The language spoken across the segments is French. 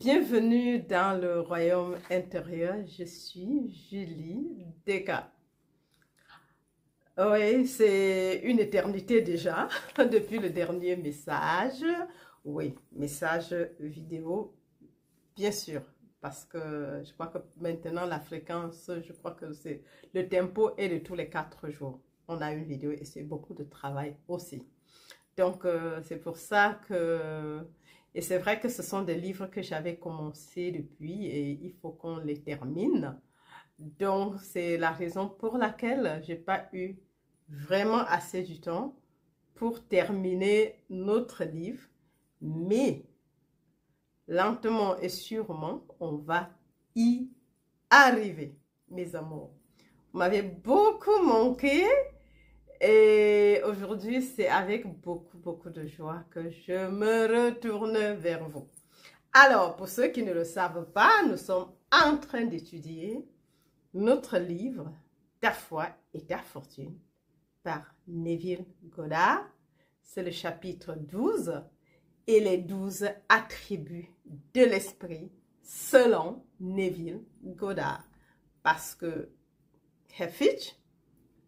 Bienvenue dans le royaume intérieur. Je suis Julie Descartes. Oui, c'est une éternité déjà, depuis le dernier message. Oui, message vidéo, bien sûr, parce que je crois que maintenant la fréquence, je crois que c'est le tempo est de tous les 4 jours. On a une vidéo et c'est beaucoup de travail aussi. Donc, c'est pour ça que... Et c'est vrai que ce sont des livres que j'avais commencé depuis et il faut qu'on les termine. Donc, c'est la raison pour laquelle je n'ai pas eu vraiment assez du temps pour terminer notre livre. Mais, lentement et sûrement, on va y arriver, mes amours. Vous m'avez beaucoup manqué. Et aujourd'hui, c'est avec beaucoup de joie que je me retourne vers vous. Alors, pour ceux qui ne le savent pas, nous sommes en train d'étudier notre livre « Ta foi et ta fortune » par Neville Goddard. C'est le chapitre 12 et les 12 attributs de l'esprit selon Neville Goddard. Parce que Hefich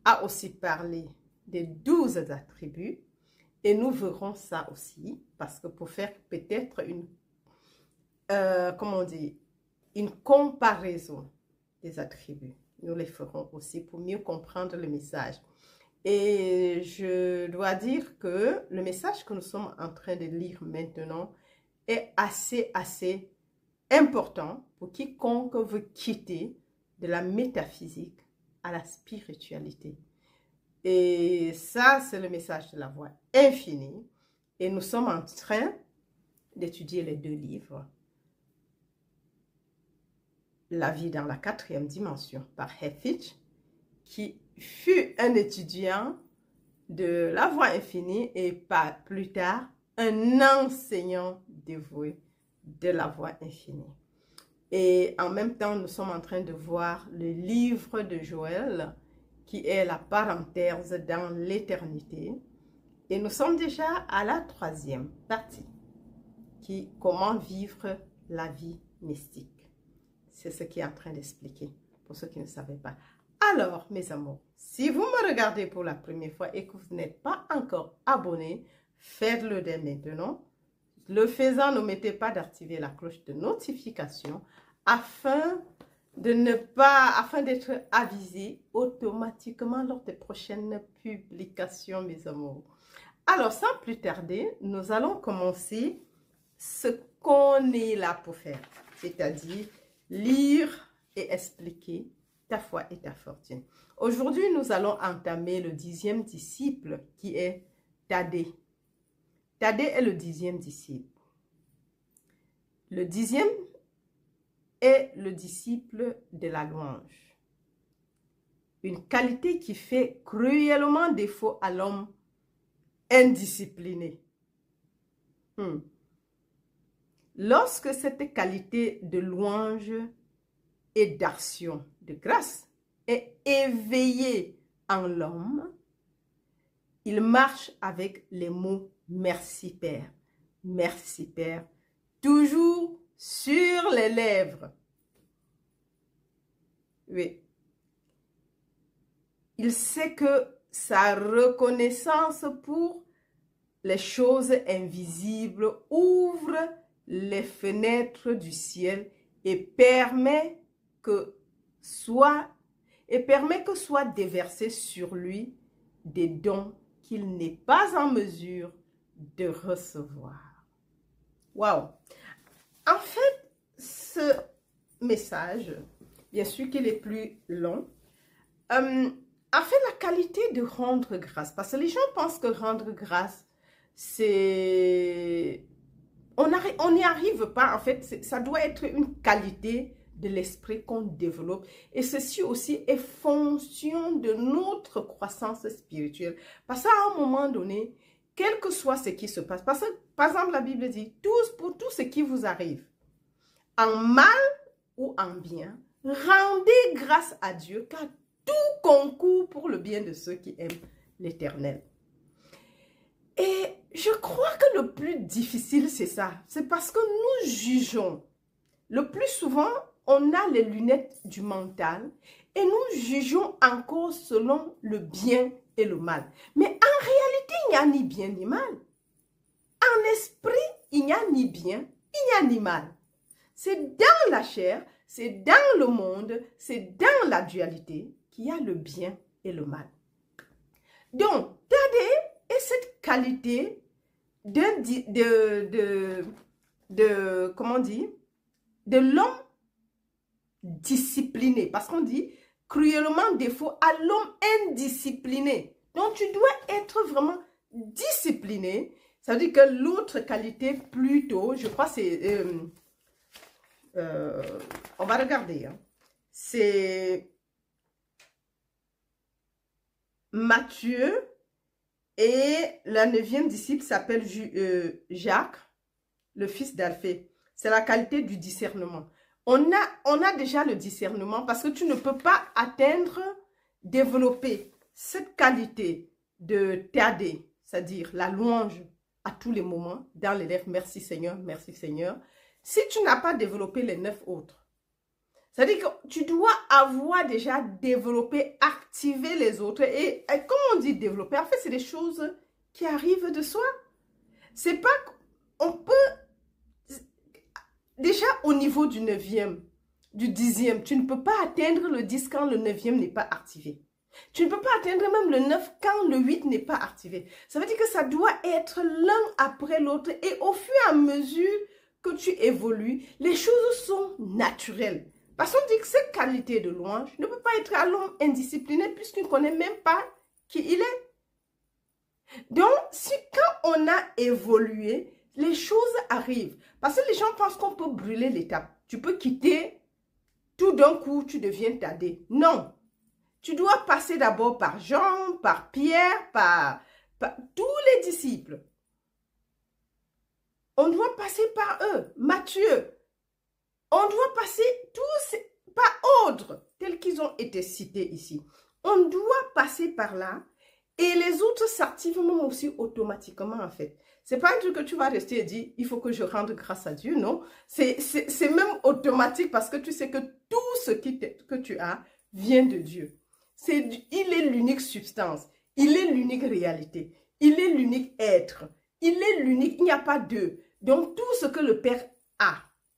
a aussi parlé des 12 attributs et nous verrons ça aussi parce que pour faire peut-être une une comparaison des attributs, nous les ferons aussi pour mieux comprendre le message. Et je dois dire que le message que nous sommes en train de lire maintenant est assez important pour quiconque veut quitter de la métaphysique à la spiritualité. Et ça, c'est le message de la voix infinie. Et nous sommes en train d'étudier les 2 livres. La vie dans la 4e dimension par Hefich, qui fut un étudiant de la voix infinie et plus tard un enseignant dévoué de la voix infinie. Et en même temps, nous sommes en train de voir le livre de Joël, qui est la parenthèse dans l'éternité. Et nous sommes déjà à la 3e partie, qui comment vivre la vie mystique. C'est ce qui est en train d'expliquer, pour ceux qui ne savaient pas. Alors, mes amours, si vous me regardez pour la première fois et que vous n'êtes pas encore abonné, faites-le dès maintenant. Le faisant, n'omettez pas d'activer la cloche de notification afin d'être avisé automatiquement lors des prochaines publications, mes amours. Alors, sans plus tarder, nous allons commencer ce qu'on est là pour faire, c'est-à-dire lire et expliquer ta foi et ta fortune. Aujourd'hui, nous allons entamer le 10e disciple qui est Thaddée. Thaddée est le 10e disciple. Le 10e est le disciple de la louange. Une qualité qui fait cruellement défaut à l'homme indiscipliné. Lorsque cette qualité de louange et d'action de grâce est éveillée en l'homme, il marche avec les mots « Merci Père »,« Merci Père », toujours sur les lèvres. Oui. Il sait que sa reconnaissance pour les choses invisibles ouvre les fenêtres du ciel et permet que soit déversé sur lui des dons qu'il n'est pas en mesure de recevoir. Waouh! En fait, ce message, bien sûr qu'il est plus long, a fait la qualité de rendre grâce. Parce que les gens pensent que rendre grâce, c'est... On n'y arrive pas, en fait, ça doit être une qualité de l'esprit qu'on développe. Et ceci aussi est fonction de notre croissance spirituelle. Parce qu'à un moment donné, quel que soit ce qui se passe, parce que, par exemple, la Bible dit, pour tout ce qui vous arrive, en mal ou en bien, rendez grâce à Dieu, car tout concourt pour le bien de ceux qui aiment l'Éternel. Et je crois que le plus difficile, c'est ça. C'est parce que nous jugeons le plus souvent, on a les lunettes du mental et nous jugeons encore selon le bien et le mal. Mais en réalité, il n'y a ni bien ni mal. En esprit, il n'y a ni bien, il n'y a ni mal. C'est dans la chair, c'est dans le monde, c'est dans la dualité qu'il y a le bien et le mal. Donc, Tadé est cette qualité comment dire, de l'homme discipliné. Parce qu'on dit cruellement défaut à l'homme indiscipliné. Donc, tu dois être vraiment discipliné. Ça veut dire que l'autre qualité plutôt, je crois c'est... on va regarder. Hein. C'est Matthieu et la 9e disciple s'appelle Jacques, le fils d'Alphée. C'est la qualité du discernement. On a déjà le discernement parce que tu ne peux pas atteindre, développer cette qualité de TAD, c'est-à-dire la louange à tous les moments, dans les lèvres, merci Seigneur, si tu n'as pas développé les 9 autres. C'est-à-dire que tu dois avoir déjà développé, activé les autres. Et comme on dit développer, en fait, c'est des choses qui arrivent de soi. C'est pas qu'on peut... Déjà au niveau du 9e, du 10e, tu ne peux pas atteindre le 10 quand le 9e n'est pas activé. Tu ne peux pas atteindre même le 9 quand le 8 n'est pas activé. Ça veut dire que ça doit être l'un après l'autre. Et au fur et à mesure que tu évolues, les choses sont naturelles. Parce qu'on dit que cette qualité de louange ne peut pas être à l'homme indiscipliné puisqu'il ne connaît même pas qui il est. Donc, si quand on a évolué, les choses arrivent. Parce que les gens pensent qu'on peut brûler l'étape. Tu peux quitter, tout d'un coup, tu deviens Tadé. Non. Tu dois passer d'abord par Jean, par Pierre, par tous les disciples. On doit passer par eux. Matthieu. On doit passer tous par ordre, tels qu'ils ont été cités ici. On doit passer par là et les autres s'activent même aussi automatiquement en fait. C'est pas un truc que tu vas rester et dire, il faut que je rende grâce à Dieu, non. C'est même automatique parce que tu sais que tout ce que tu as vient de Dieu. Il est l'unique substance, il est l'unique réalité, il est l'unique être, il est l'unique, il n'y a pas deux. Donc tout ce que le Père a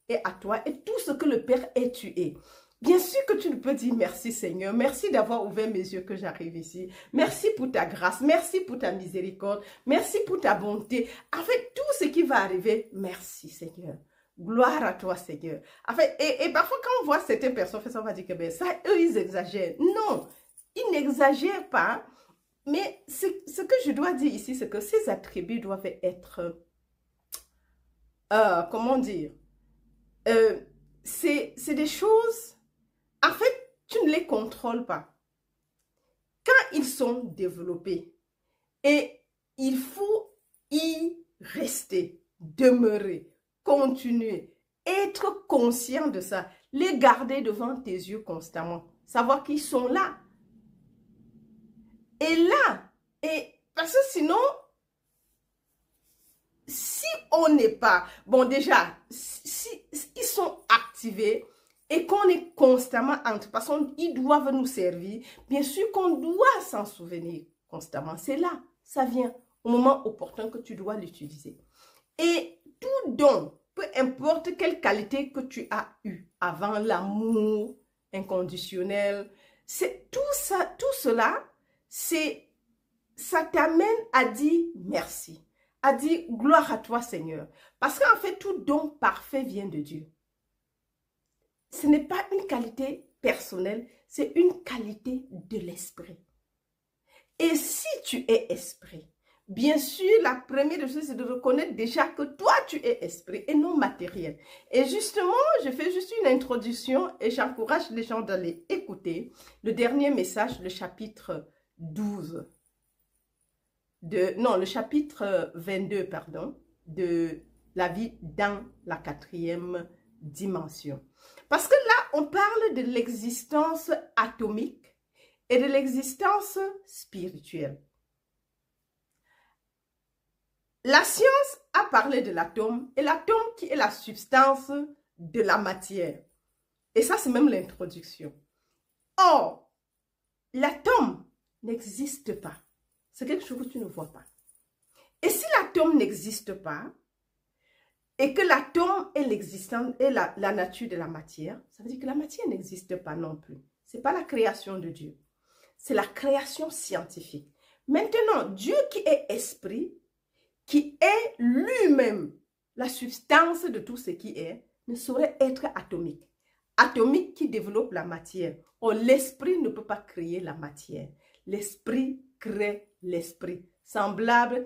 est à toi et tout ce que le Père est, tu es. Bien sûr que tu peux dire merci Seigneur, merci d'avoir ouvert mes yeux que j'arrive ici, merci pour ta grâce, merci pour ta miséricorde, merci pour ta bonté. En fait, tout ce qui va arriver, merci Seigneur. Gloire à toi Seigneur. En fait, et parfois quand on voit certaines personnes faire ça, on va dire que ben, ça, eux, ils exagèrent. Non, ils n'exagèrent pas, mais ce que je dois dire ici, c'est que ces attributs doivent être, comment dire, c'est des choses, en fait, tu ne les contrôles pas. Quand ils sont développés, et il faut y rester, demeurer, continuer, être conscient de ça, les garder devant tes yeux constamment, savoir qu'ils sont là. Et là, parce que sinon, si on n'est pas, bon déjà, si ils sont activés et qu'on est constamment entre, parce qu'ils doivent nous servir, bien sûr qu'on doit s'en souvenir constamment. C'est là, ça vient au moment opportun que tu dois l'utiliser. Et tout don, peu importe quelle qualité que tu as eue avant, l'amour inconditionnel, c'est tout ça, tout cela, ça t'amène à dire merci. A dit gloire à toi Seigneur. Parce qu'en fait, tout don parfait vient de Dieu. Ce n'est pas une qualité personnelle, c'est une qualité de l'esprit. Et si tu es esprit, bien sûr, la première chose, c'est de reconnaître déjà que toi, tu es esprit et non matériel. Et justement, je fais juste une introduction et j'encourage les gens d'aller écouter le dernier message, le chapitre 12. Le chapitre 22, pardon, de la vie dans la 4e dimension. Parce que là, on parle de l'existence atomique et de l'existence spirituelle. La science a parlé de l'atome et l'atome qui est la substance de la matière. Et ça, c'est même l'introduction. Or, l'atome n'existe pas. C'est quelque chose que tu ne vois pas. Et si l'atome n'existe pas, et que l'atome est l'existence et la nature de la matière, ça veut dire que la matière n'existe pas non plus. Ce n'est pas la création de Dieu. C'est la création scientifique. Maintenant, Dieu qui est esprit, qui est lui-même la substance de tout ce qui est, ne saurait être atomique. Atomique qui développe la matière. Or, l'esprit ne peut pas créer la matière. L'esprit crée l'esprit. Semblable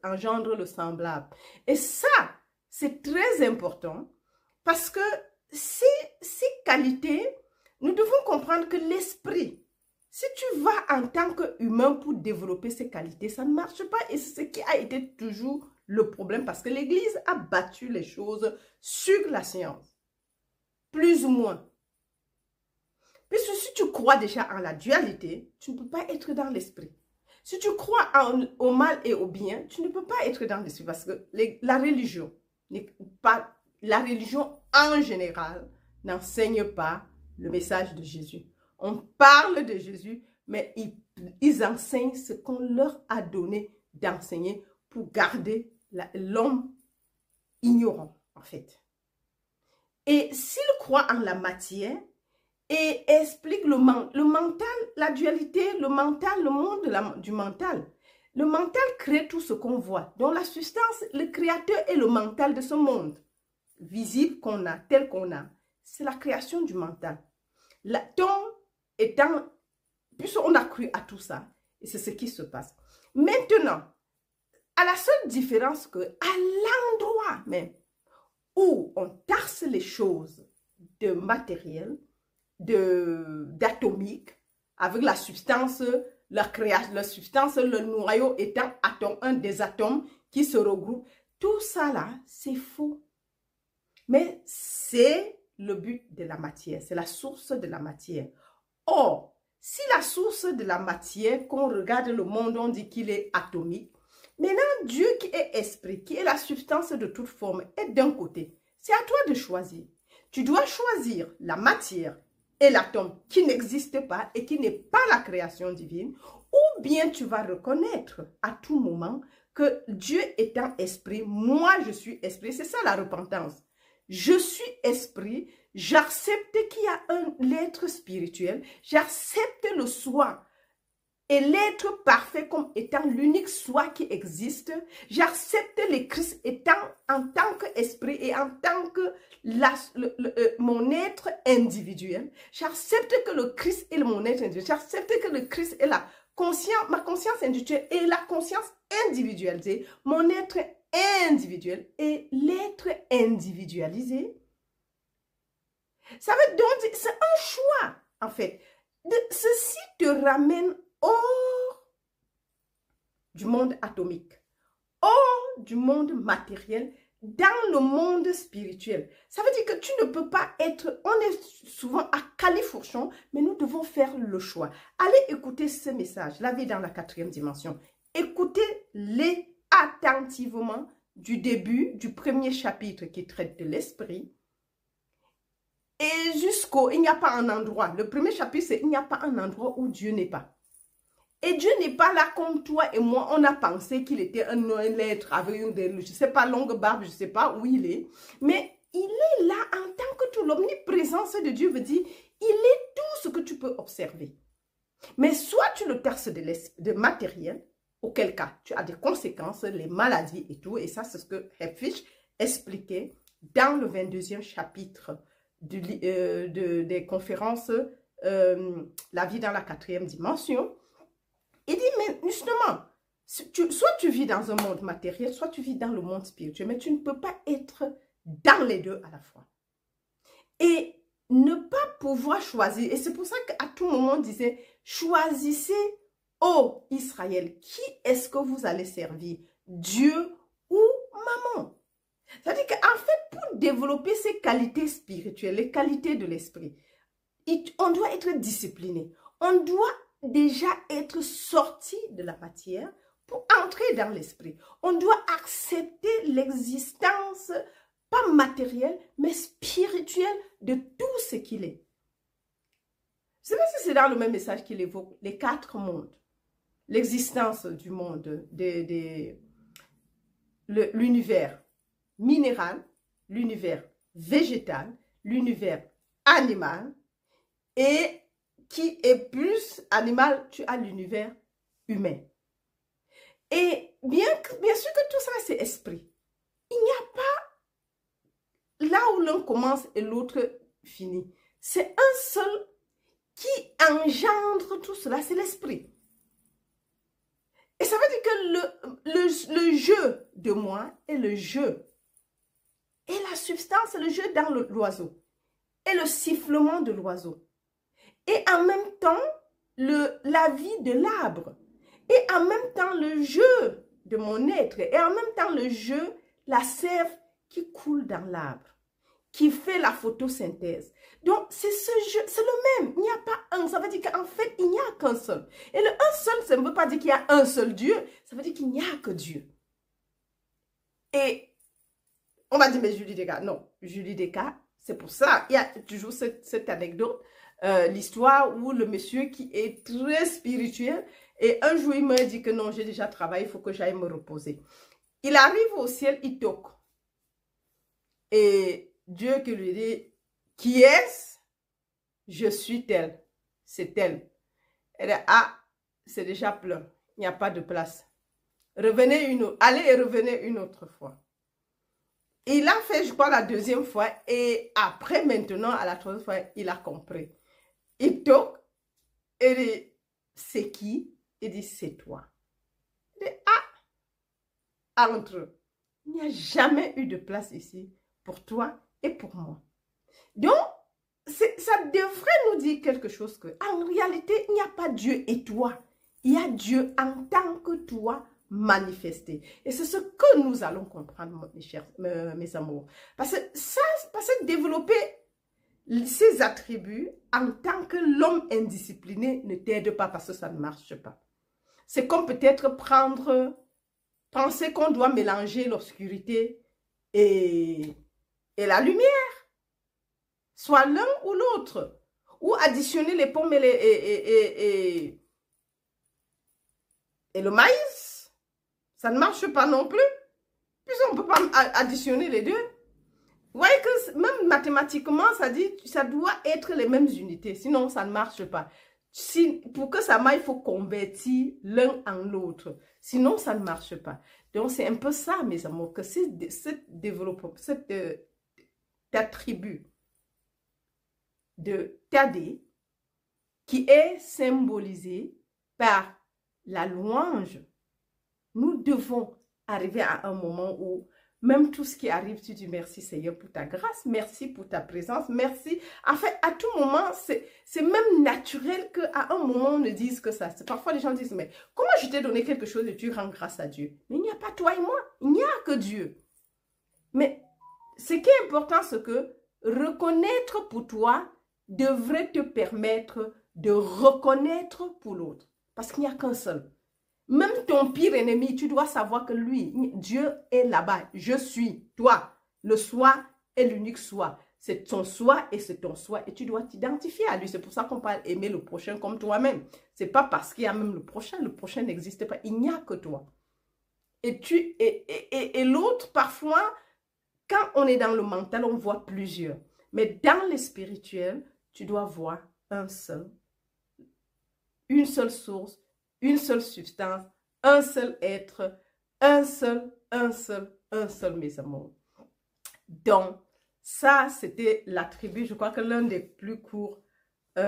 engendre le semblable. Et ça, c'est très important parce que ces qualités, nous devons comprendre que l'esprit, si tu vas en tant qu'humain pour développer ces qualités, ça ne marche pas. Et c'est ce qui a été toujours le problème parce que l'Église a battu les choses sur la science. Plus ou moins. Puisque si tu crois déjà en la dualité, tu ne peux pas être dans l'esprit. Si tu crois au mal et au bien, tu ne peux pas être dans l'esprit parce que la religion en général n'enseigne pas le message de Jésus. On parle de Jésus, mais ils enseignent ce qu'on leur a donné d'enseigner pour garder l'homme ignorant, en fait. Et s'ils croient en la matière et expliquent le mental, la dualité, le mental, le monde du mental. Le mental crée tout ce qu'on voit. Donc la substance, le créateur est le mental de ce monde visible qu'on a, tel qu'on a. C'est la création du mental. L'atome étant, puisqu'on a cru à tout ça, et c'est ce qui se passe. Maintenant, à la seule différence que à l'endroit même où on tasse les choses de matériel, d'atomique, avec la substance, la substance, le noyau étant un des atomes qui se regroupent, tout ça là, c'est faux. Mais c'est le but de la matière, c'est la source de la matière. Or, si la source de la matière, qu'on regarde le monde, on dit qu'il est atomique, maintenant Dieu qui est esprit, qui est la substance de toute forme, est d'un côté. C'est à toi de choisir. Tu dois choisir la matière et l'atome qui n'existe pas et qui n'est pas la création divine, ou bien tu vas reconnaître à tout moment que Dieu étant esprit, moi je suis esprit. C'est ça la repentance. Je suis esprit, j'accepte qu'il y a l'être spirituel, j'accepte le soi et l'être parfait comme étant l'unique soi qui existe. J'accepte le Christ étant en tant qu'esprit et en tant que mon être individuel. J'accepte que le Christ est mon être individuel. J'accepte que le Christ est ma conscience individuelle et la conscience individualisée, mon être individuel et l'être individualisé. Ça veut donc dire, c'est un choix en fait. Ceci te ramène hors du monde atomique, hors du monde matériel, dans le monde spirituel. Ça veut dire que tu ne peux pas être, on est souvent à califourchon, mais nous devons faire le choix. Allez écouter ce message, la vie dans la 4e dimension. Écoutez-les attentivement du début, du premier chapitre qui traite de l'esprit, et jusqu'au, il n'y a pas un endroit. Le premier chapitre, c'est il n'y a pas un endroit où Dieu n'est pas. Et Dieu n'est pas là comme toi et moi. On a pensé qu'il était un être avec une, je ne sais pas, longue barbe, je ne sais pas où il est. Mais il est là en tant que tout. L'omniprésence de Dieu veut dire, il est tout ce que tu peux observer. Mais soit tu le perces de matériel, auquel cas tu as des conséquences, les maladies et tout. Et ça, c'est ce que Helfrich expliquait dans le 22e chapitre des conférences La vie dans la 4e dimension. Il dit, mais justement, soit tu vis dans un monde matériel, soit tu vis dans le monde spirituel, mais tu ne peux pas être dans les deux à la fois. Et ne pas pouvoir choisir, et c'est pour ça qu'à tout moment on disait, choisissez, ô Israël, qui est-ce que vous allez servir, Dieu ou maman? C'est-à-dire qu'en fait, pour développer ces qualités spirituelles, les qualités de l'esprit, on doit être discipliné. On doit déjà être sorti de la matière pour entrer dans l'esprit. On doit accepter l'existence pas matériel, mais spirituel de tout ce qu'il est. Je ne sais pas si c'est dans le même message qu'il évoque les 4 mondes. L'existence du monde, l'univers minéral, l'univers végétal, l'univers animal, et qui est plus animal, tu as l'univers humain. Et bien sûr que tout ça, c'est esprit. Il n'y a pas là où l'un commence et l'autre finit. C'est un seul qui engendre tout cela, c'est l'esprit. Et ça veut dire que le jeu de moi est le jeu. Et la substance, le jeu dans l'oiseau. Et le sifflement de l'oiseau. Et en même temps, la vie de l'arbre. Et en même temps, le jeu de mon être. Et en même temps, le jeu, la sève qui coule dans l'arbre. Qui fait la photosynthèse. Donc, c'est ce jeu, c'est le même. Il n'y a pas un. Ça veut dire qu'en fait, il n'y a qu'un seul. Et le un seul, ça ne veut pas dire qu'il y a un seul Dieu. Ça veut dire qu'il n'y a que Dieu. Et on va dire, mais Julie Descartes. Non, Julie Descartes, c'est pour ça. Il y a toujours cette anecdote. L'histoire où le monsieur qui est très spirituel. Et un jour, il me dit que non, j'ai déjà travaillé, il faut que j'aille me reposer. Il arrive au ciel, il toque. Et Dieu qui lui dit, qui est-ce? Je suis tel. C'est tel. Elle dit, ah, c'est déjà plein. Il n'y a pas de place. Revenez allez et revenez une autre fois. Il a fait, je crois, la 2e fois. Et après, maintenant, à la 3e fois, il a compris. Il toque. Et dit, c'est qui? Il dit, c'est toi. Il dit, ah, entre eux. Il n'y a jamais eu de place ici pour toi et pour moi. Donc, ça devrait nous dire quelque chose que, en réalité, il n'y a pas Dieu et toi. Il y a Dieu en tant que toi manifesté. Et c'est ce que nous allons comprendre, mes chers, mes amours. Parce que développer ces attributs en tant que l'homme indiscipliné ne t'aide pas parce que ça ne marche pas. C'est comme peut-être penser qu'on doit mélanger l'obscurité et la lumière. Soit l'un ou l'autre. Ou additionner les pommes et le maïs. Ça ne marche pas non plus. Puisqu'on ne peut pas additionner les deux. Vous voyez que même mathématiquement, ça doit être les mêmes unités. Sinon, ça ne marche pas. Pour que ça marche, il faut convertir l'un en l'autre. Sinon, ça ne marche pas. Donc, c'est un peu ça, mes amours, que cet attribut de Thaddée qui est symbolisé par la louange. Nous devons arriver à un moment où même tout ce qui arrive, tu dis merci Seigneur pour ta grâce, merci pour ta présence, merci. En fait, à tout moment, c'est même naturel qu'à un moment, on ne dise que ça. Parfois, les gens disent, mais comment je t'ai donné quelque chose et tu rends grâce à Dieu? Mais il n'y a pas toi et moi, il n'y a que Dieu. Mais ce qui est important, c'est que reconnaître pour toi devrait te permettre de reconnaître pour l'autre. Parce qu'il n'y a qu'un seul. Même ton pire ennemi, tu dois savoir que lui, Dieu est là-bas. Je suis, toi. Le soi est l'unique soi. C'est ton soi et c'est ton soi. Et tu dois t'identifier à lui. C'est pour ça qu'on parle aimer le prochain comme toi-même. C'est pas parce qu'il y a même le prochain. Le prochain n'existe pas. Il n'y a que toi. Et l'autre, parfois, quand on est dans le mental, on voit plusieurs. Mais dans le spirituel, tu dois voir un seul. Une seule source. Une seule substance, un seul être, un seul, mes amours. Donc, ça, c'était l'attribut, je crois que l'un des plus courts, oui,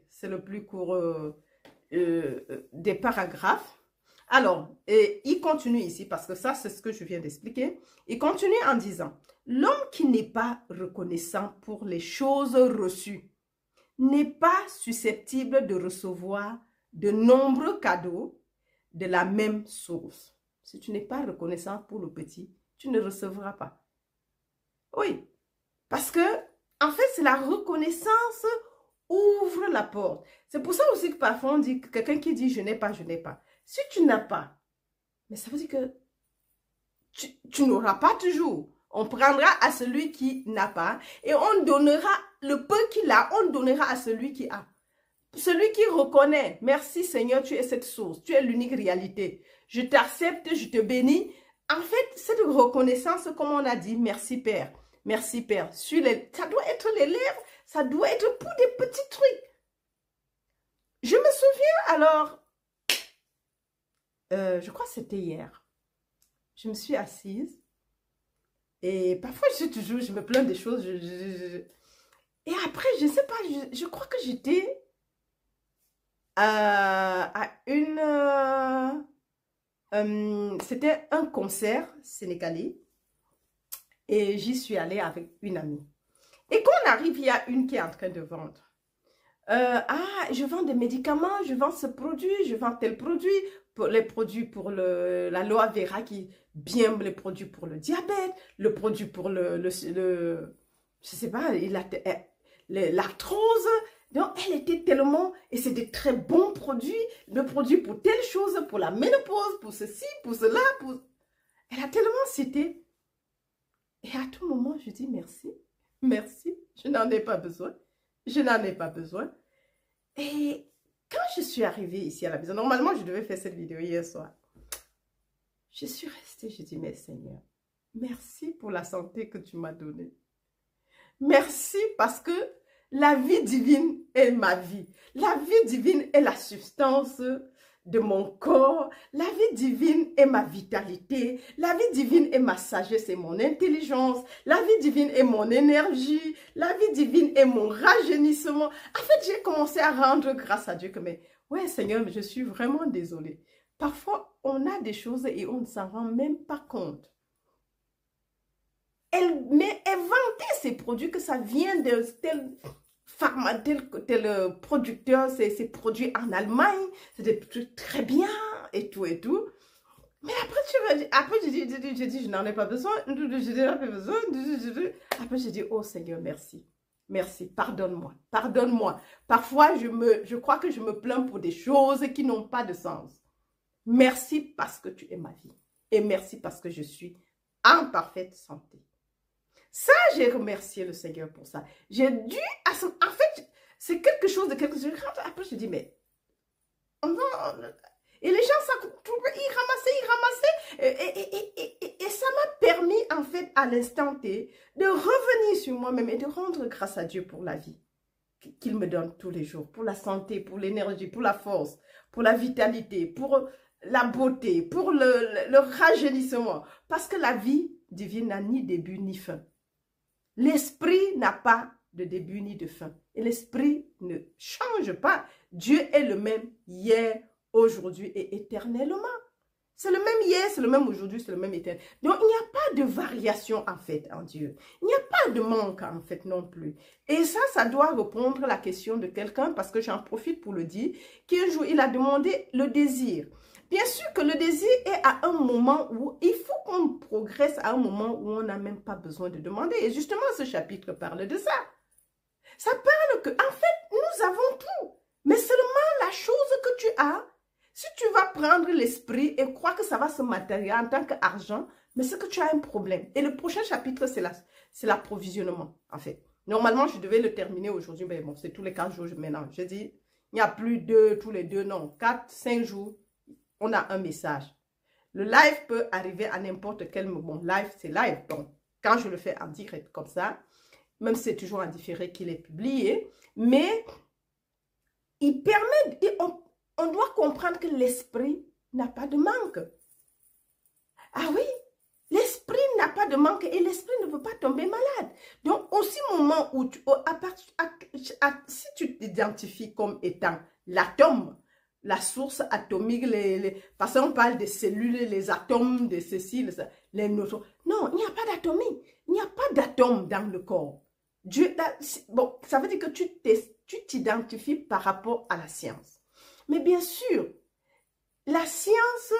c'est le plus court des paragraphes. Alors, il continue ici, parce que ça, c'est ce que je viens d'expliquer. Il continue en disant, l'homme qui n'est pas reconnaissant pour les choses reçues, n'est pas susceptible de recevoir de nombreux cadeaux de la même source. Si tu n'es pas reconnaissant pour le petit, tu ne recevras pas. Oui, parce que, en fait, c'est la reconnaissance ouvre la porte. C'est pour ça aussi que parfois on dit que quelqu'un qui dit je n'ai pas, je n'ai pas. Si tu n'as pas, mais ça veut dire que tu n'auras pas toujours. On prendra à celui qui n'a pas et on donnera le peu qu'il a, on donnera à celui qui a. Celui qui reconnaît, merci Seigneur, tu es cette source, tu es l'unique réalité. Je t'accepte, je te bénis. En fait, cette reconnaissance, comme on a dit, merci Père, merci Père. Ça doit être les lèvres, ça doit être pour des petits trucs. Je me souviens alors, je crois que c'était hier, je me suis assise et parfois je me plains des choses. Et après, je ne sais pas, je crois que j'étais à c'était un concert sénégalais et j'y suis allée avec une amie. Et quand on arrive, il y a une qui est en train de vendre. Je vends des médicaments, je vends ce produit, je vends tel produit, pour les produits pour l'aloe vera, qui bien les produits pour le diabète, le produit pour je sais pas, l'arthrose. Donc, elle était tellement, et c'est des très bons produits, le produit pour telle chose, pour la ménopause, pour ceci, pour cela, Elle a tellement cité. Et à tout moment, je dis merci, merci, je n'en ai pas besoin, je n'en ai pas besoin. Et quand je suis arrivée ici à la maison, normalement, je devais faire cette vidéo hier soir. Je suis restée, je dis, mais Seigneur, merci pour la santé que tu m'as donnée. Merci parce que la vie divine est ma vie. La vie divine est la substance de mon corps. La vie divine est ma vitalité. La vie divine est ma sagesse et mon intelligence. La vie divine est mon énergie. La vie divine est mon rajeunissement. En fait, j'ai commencé à rendre grâce à Dieu que, mais ouais Seigneur, je suis vraiment désolée. Parfois, on a des choses et on ne s'en rend même pas compte. Elle vantait ces produits que ça vient de tel producteur, c'est produit en Allemagne, c'est des trucs très bien et tout et tout. Mais après j'ai dit, je n'en ai pas besoin, je n'en ai pas besoin. Après j'ai dit, oh Seigneur, merci. Merci, pardonne-moi, pardonne-moi. Parfois, je crois que je me plains pour des choses qui n'ont pas de sens. Merci parce que tu es ma vie. Et merci parce que je suis en parfaite santé. Ça, j'ai remercié le Seigneur pour ça. J'ai dû... En fait, c'est quelque chose de quelque chose. Après, je dis, mais... Et les gens, ils ramassaient. Et ça m'a permis, en fait, à l'instant T, de revenir sur moi-même et de rendre grâce à Dieu pour la vie qu'il me donne tous les jours. Pour la santé, pour l'énergie, pour la force, pour la vitalité, pour la beauté, pour le rajeunissement. Parce que la vie divine n'a ni début ni fin. L'esprit n'a pas de début ni de fin. Et l'esprit ne change pas. Dieu est le même hier, aujourd'hui et éternellement. C'est le même hier, c'est le même aujourd'hui, c'est le même éternel. Donc, il n'y a pas de variation en fait en Dieu. Il n'y a pas de manque en fait non plus. Et ça doit répondre à la question de quelqu'un, parce que j'en profite pour le dire, qu'un jour, il a demandé le désir. Bien sûr que le désir est à un moment où il faut qu'on progresse, à un moment où on n'a même pas besoin de demander. Et justement, ce chapitre parle de ça. Ça parle que, en fait, nous avons tout. Mais seulement la chose que tu as, si tu vas prendre l'esprit et croire que ça va se matérialiser en tant qu'argent, mais c'est que tu as un problème. Et le prochain chapitre, c'est l'approvisionnement, en fait. Normalement, je devais le terminer aujourd'hui, mais bon, c'est tous les 15 jours maintenant. Je dis, il n'y a plus tous les 2, non, 4, 5 jours. On a un message. Le live peut arriver à n'importe quel moment. Live, c'est live. Donc, quand je le fais en direct comme ça, même si c'est toujours en différé qu'il est publié, mais il permet, on doit comprendre que l'esprit n'a pas de manque. Ah oui, l'esprit n'a pas de manque et l'esprit ne peut pas tomber malade. Donc, aussi moment où si tu t'identifies comme étant l'atome, la source atomique, parce qu'on parle des cellules, les atomes, de ceci, les neutrons. Non, il n'y a pas d'atomique. Il n'y a pas d'atome dans le corps. Bon, ça veut dire que tu t'identifies par rapport à la science. Mais bien sûr, la science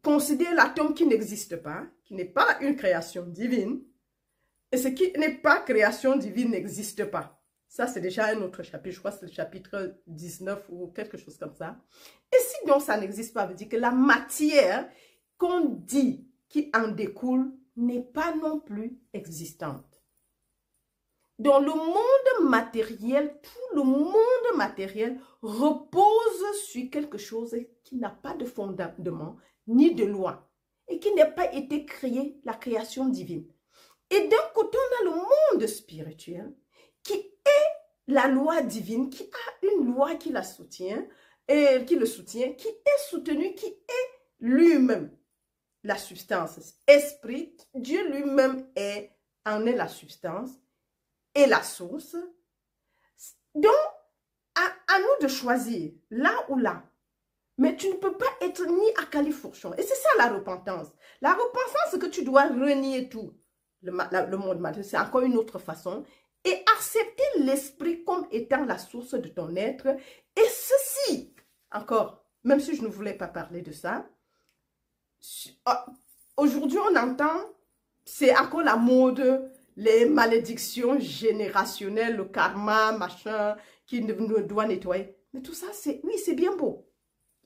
considère l'atome qui n'existe pas, qui n'est pas une création divine, et ce qui n'est pas création divine n'existe pas. Ça, c'est déjà un autre chapitre. Je crois que c'est le chapitre 19 ou quelque chose comme ça. Et si donc ça n'existe pas, veut dire que la matière qu'on dit qui en découle n'est pas non plus existante. Dans le monde matériel, tout le monde matériel repose sur quelque chose qui n'a pas de fondement ni de loi et qui n'a pas été créé, la création divine. Et d'un côté, on a le monde spirituel qui est la loi divine, qui a une loi qui la soutient, et qui le soutient, qui est soutenu, qui est lui-même la substance. Esprit, Dieu lui-même en est la substance et la source. Donc, à nous de choisir là ou là. Mais tu ne peux pas être ni à califourchon. Et c'est ça la repentance. La repentance, c'est que tu dois renier tout. Le monde matériel, c'est encore une autre façon. Et accepter l'esprit comme étant la source de ton être. Et ceci, encore, même si je ne voulais pas parler de ça, aujourd'hui on entend, c'est encore la mode, les malédictions générationnelles, le karma, machin, qui nous doit nettoyer. Mais tout ça, oui, c'est bien beau.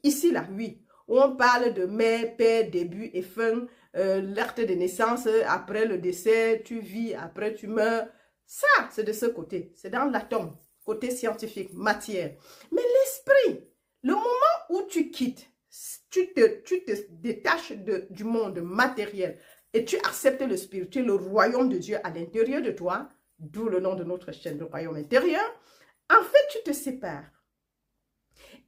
Ici, là, oui. On parle de mère, père, début et fin, l'acte de naissance, après le décès, tu vis, après tu meurs. Ça, c'est de ce côté. C'est dans l'atome, côté scientifique, matière. Mais l'esprit, le moment où tu quittes, tu te détaches du monde matériel et tu acceptes le spirituel, le royaume de Dieu à l'intérieur de toi, d'où le nom de notre chaîne, le royaume intérieur, en fait, tu te sépares.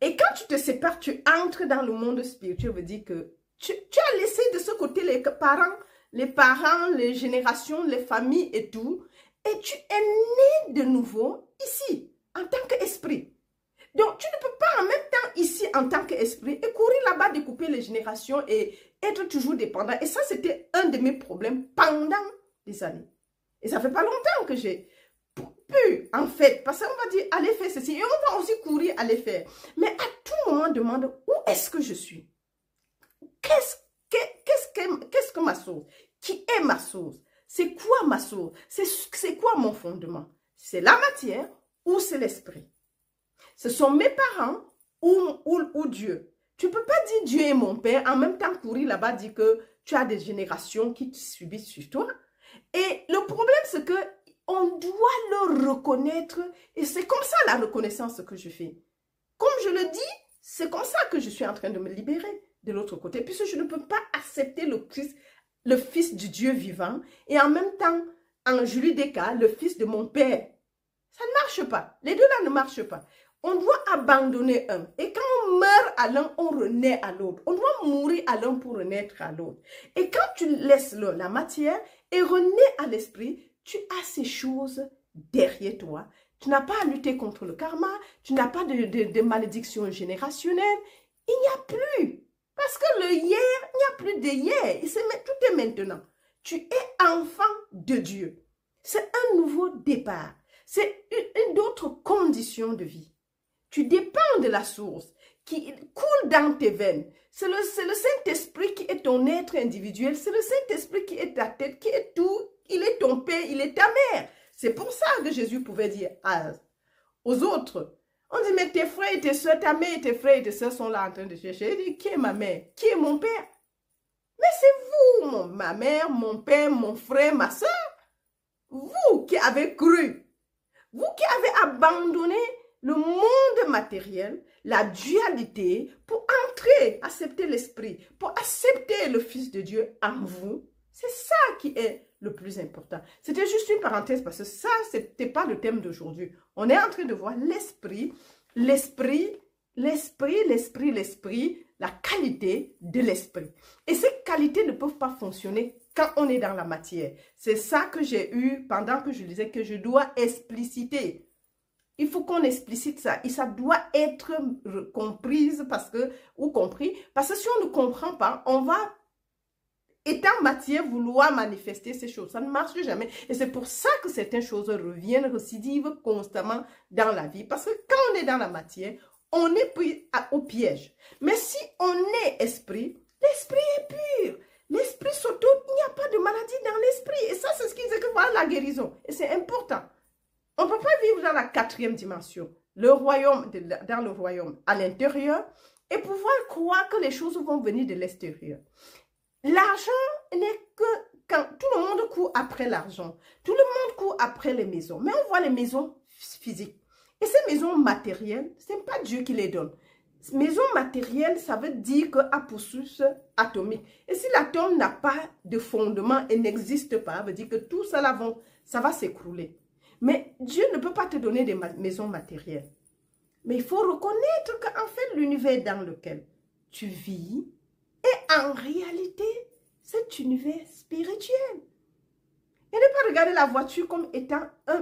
Et quand tu te sépares, tu entres dans le monde spirituel, veut dire que tu as laissé de ce côté les parents, les générations, les familles et tout, et tu es né de nouveau ici, en tant qu'esprit. Donc, tu ne peux pas en même temps ici, en tant qu'esprit, et courir là-bas, découper les générations et être toujours dépendant. Et ça, c'était un de mes problèmes pendant des années. Et ça fait pas longtemps que j'ai pu, en fait, parce qu'on va dire, allez faire ceci, et on va aussi courir, aller faire. Mais à tout moment, on demande, où est-ce que je suis? Qu'est-ce que ma source? Qui est ma source? C'est quoi ma source? C'est quoi mon fondement? C'est la matière ou c'est l'esprit? Ce sont mes parents ou Dieu. Tu ne peux pas dire Dieu est mon père, en même temps courir là-bas, dire que tu as des générations qui te subissent sur toi. Et le problème, c'est que on doit le reconnaître et c'est comme ça la reconnaissance que je fais. Comme je le dis, c'est comme ça que je suis en train de me libérer de l'autre côté, puisque je ne peux pas accepter le Christ, le Fils du Dieu vivant, et en même temps, en Julie Descartes, le Fils de mon Père. Ça ne marche pas. Les deux là ne marchent pas. On doit abandonner un. Et quand on meurt à l'un, on renaît à l'autre. On doit mourir à l'un pour renaître à l'autre. Et quand tu laisses la matière et renais à l'esprit, tu as ces choses derrière toi. Tu n'as pas à lutter contre le karma. Tu n'as pas de malédiction générationnelle. Il n'y a plus. Parce que le hier, il n'y a plus de hier. Tout est maintenant. Tu es enfant de Dieu. C'est un nouveau départ. C'est une autre condition de vie. Tu dépends de la source qui coule dans tes veines. C'est le Saint-Esprit qui est ton être individuel. C'est le Saint-Esprit qui est ta tête, qui est tout. Il est ton père, il est ta mère. C'est pour ça que Jésus pouvait dire aux autres. On dit, mais tes frères et tes soeurs, ta mère et tes frères et tes soeurs sont là en train de chercher. Il dit, qui est ma mère? Qui est mon père? Mais c'est vous, ma mère, mon père, mon frère, ma soeur. Vous qui avez cru. Vous qui avez abandonné le monde matériel, la dualité, pour entrer, accepter l'esprit, pour accepter le Fils de Dieu en vous. C'est ça qui est le plus important. C'était juste une parenthèse parce que ça, ce n'était pas le thème d'aujourd'hui. On est en train de voir l'esprit, la qualité de l'esprit. Et ces qualités ne peuvent pas fonctionner quand on est dans la matière. C'est ça que j'ai eu pendant que je disais que je dois expliciter. Il faut qu'on explicite ça. Et ça doit être comprise compris. Parce que si on ne comprend pas, on va, étant matière, vouloir manifester ces choses. Ça ne marche jamais. Et c'est pour ça que certaines choses reviennent, récidivent constamment dans la vie. Parce que quand on est dans la matière, on est pris au piège. Mais si on est esprit, l'esprit est pur. L'esprit s'auto, il n'y a pas de maladie dans l'esprit. Et ça, c'est ce qui dit que voilà la guérison. Et c'est important. On ne peut pas vivre dans dans la 4e dimension, le royaume, dans le royaume à l'intérieur, et pouvoir croire que les choses vont venir de l'extérieur. L'argent n'est que quand tout le monde court après l'argent. Tout le monde court après les maisons. Mais on voit les maisons physiques. Et ces maisons matérielles, ce n'est pas Dieu qui les donne. Maison matérielle, ça veut dire qu'à processus atomique. Et si l'atome n'a pas de fondement et n'existe pas, ça veut dire que tout ça, ça va s'écrouler. Mais Dieu ne peut pas te donner des maisons matérielles. Mais il faut reconnaître qu'en fait, l'univers dans lequel tu vis est en réalité cet univers spirituel. Et ne pas regarder la voiture comme étant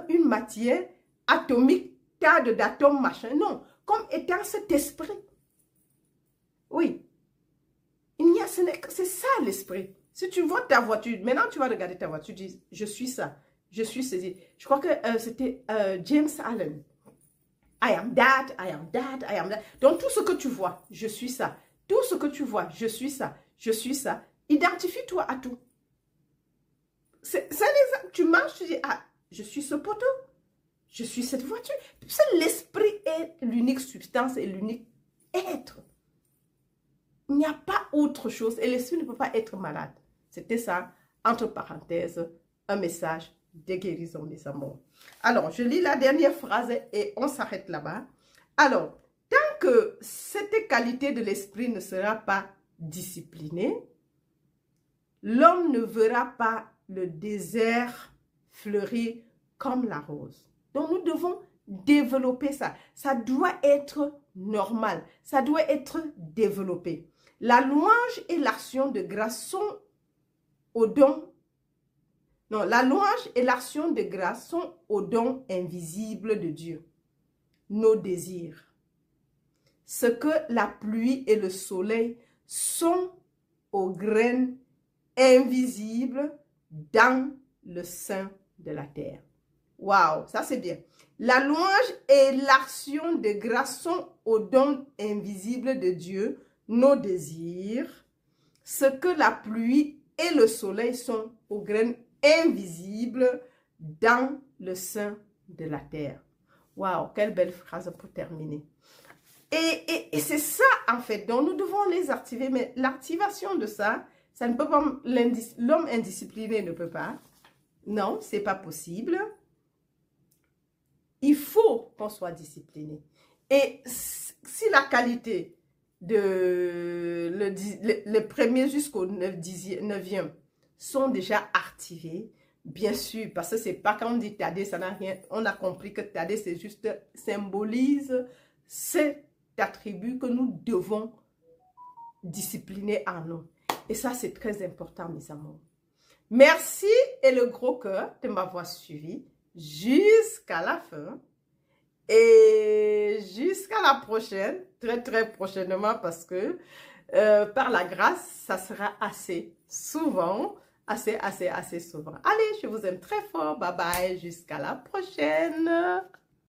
une matière atomique, tas d'atomes, machin. Non, comme étant cet esprit. Oui. C'est ça l'esprit. Si tu vois ta voiture, maintenant tu vas regarder ta voiture, tu dis, je suis ça, je suis ceci. Je crois que c'était James Allen. I am that, I am that, I am that. Donc tout ce que tu vois, je suis ça. Tout ce que tu vois, je suis ça, je suis ça. Identifie-toi à tout. C'est l'exemple. Tu marches, tu dis, ah, je suis ce poteau. Je suis cette voiture. L'esprit est l'unique substance et l'unique être. Il n'y a pas autre chose. Et l'esprit ne peut pas être malade. C'était ça, entre parenthèses, un message de guérison, mes amours. Alors, je lis la dernière phrase et on s'arrête là-bas. Alors, tant que cette qualité de l'esprit ne sera pas disciplinée, l'homme ne verra pas le désert fleurir comme la rose. Donc, nous devons développer ça. Ça doit être normal. Ça doit être développé. La louange et l'action de grâce sont au don. Non, la louange et l'action de grâce sont au don invisible de Dieu. Nos désirs. Ce que la pluie et le soleil sont aux graines invisibles dans le sein de la terre. Waouh, ça c'est bien. La louange et l'action de grâce sont au don invisible de Dieu, nos désirs. Ce que la pluie et le soleil sont aux graines invisibles dans le sein de la terre. Waouh, quelle belle phrase pour terminer. Et c'est ça, en fait, dont nous devons les activer. Mais l'activation de ça, ça ne peut pas, l'homme indiscipliné ne peut pas. Non, c'est pas possible. Il faut qu'on soit discipliné. Et si la qualité de le premier jusqu'au 9e sont déjà activés, bien sûr, parce que c'est pas quand on dit Tadé, ça n'a rien, on a compris que Tadé, c'est juste, symbolise cet attribut que nous devons discipliner en nous. Et ça, c'est très important, mes amours. Merci et le gros cœur de m'avoir suivi jusqu'à la fin. Et jusqu'à la prochaine, très prochainement, parce que par la grâce, ça sera assez souvent, assez souvent. Allez, je vous aime très fort. Bye bye, jusqu'à la prochaine.